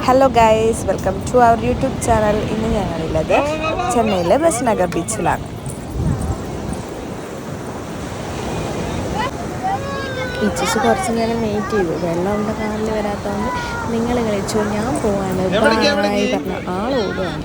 Hello guys, welcome to our YouTube channel. ഇന്ന് ഞങ്ങളുള്ളത് ചെന്നൈയിലെ ബെസ്റ്റ് നഗർ ബീച്ചിലാണ്. ടീച്ചേഴ്സ് കുറച്ച് നേരം വെയിറ്റ് ചെയ്തു. വെള്ളമുള്ള കാറിൽ വരാത്തതുകൊണ്ട് നിങ്ങൾ കളിച്ചു, ഞാൻ പോവാണ് ബായ് പറഞ്ഞ ആളോടുകയാണ്.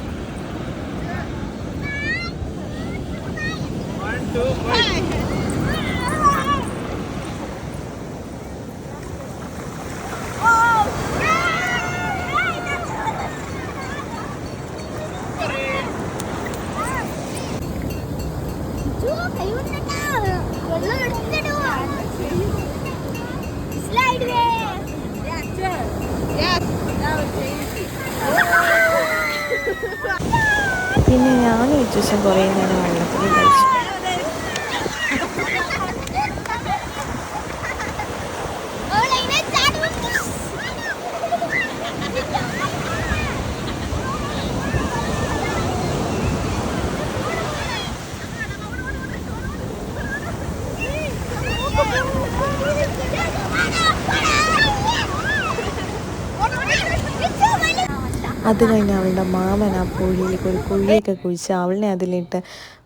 പിന്നെ ഞാൻ ഈ ദിവസം കുറേ നേരം വെള്ളത്തിൽ കളിച്ചു. അത് കഴിഞ്ഞ് അവളുടെ മാമൻ ആ പുഴയിലേക്ക് ഒരു കുഴിയൊക്കെ കുഴിച്ച് അവളിനെ അതിലിട്ട്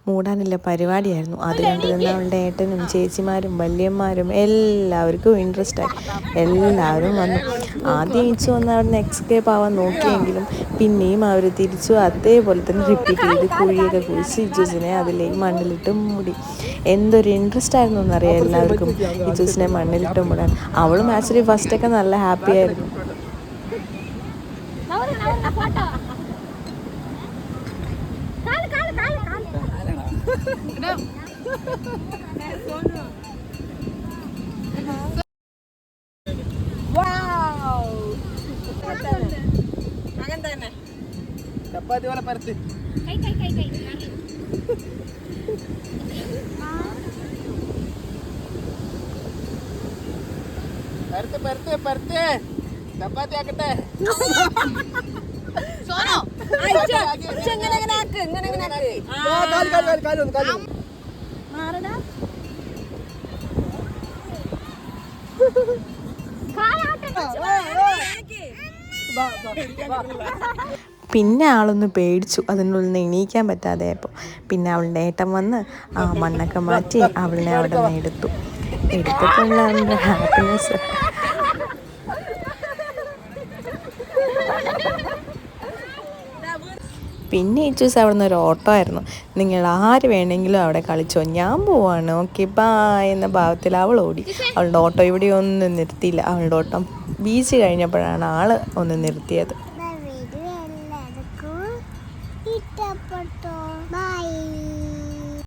മൂടാനുള്ള പരിപാടിയായിരുന്നു. അത് കണ്ടു തന്നെ അവളുടെ ഏട്ടനും ചേച്ചിമാരും വല്യന്മാരും എല്ലാവർക്കും ഇൻട്രസ്റ്റായി. എല്ലാവരും വന്നു. ആദ്യം ഈച്ചു വന്ന് അവിടുന്ന് എക്സ്കേപ്പ് ആവാൻ നോക്കിയെങ്കിലും പിന്നെയും അവർ തിരിച്ചു അതേപോലെ തന്നെ റിപ്പീറ്റ് ചെയ്ത് കുഴിയൊക്കെ കുഴിച്ച് ഇജൂസിനെ അതിലേക്ക് മണ്ണിലിട്ട് മൂടി. എന്തൊരു ഇൻട്രസ്റ്റ് ആയിരുന്നു എന്നറിയാം എല്ലാവർക്കും ഇജൂസിനെ മണ്ണിലിട്ട് മൂടാൻ. അവളും ആക്ച്വലി ഫസ്റ്റൊക്കെ നല്ല ഹാപ്പി ആയിരുന്നു. ചപ്പാത്തി പോലെ പരത്ത് പരത്ത് പരത്ത് പരത്ത് ചപ്പാത്തി ആക്കട്ടെ. പിന്നെ ആളൊന്ന് പേടിച്ചു, അതിനുള്ളിൽ നിന്ന് എണീക്കാൻ പറ്റാതെ ആയപ്പോൾ. പിന്നെ അവളുടെ ഏട്ടൻ വന്ന് ആ മണ്ണൊക്കെ മാറ്റി അവളിനെ അവിടെ നിന്ന് എടുത്തപ്പോൾ അവളുടെ ഹാപ്പിനെസ്. പിന്നെ ഈ ചൂസ് അവിടെ നിന്ന് ഒരു ഓട്ടോ ആയിരുന്നു. നിങ്ങൾ ആര് വേണമെങ്കിലും അവിടെ കളിച്ചോ, ഞാൻ പോവാണ്, ഓക്കെ ബായ് എന്ന ഭാവത്തിൽ അവൾ ഓടി. അവളുടെ ഓട്ടോ ഇവിടെ ഒന്നും നിർത്തിയില്ല. അവളുടെ ഓട്ടം ബീച്ച് കഴിഞ്ഞപ്പോഴാണ് ആള് ഒന്ന് നിർത്തിയത്.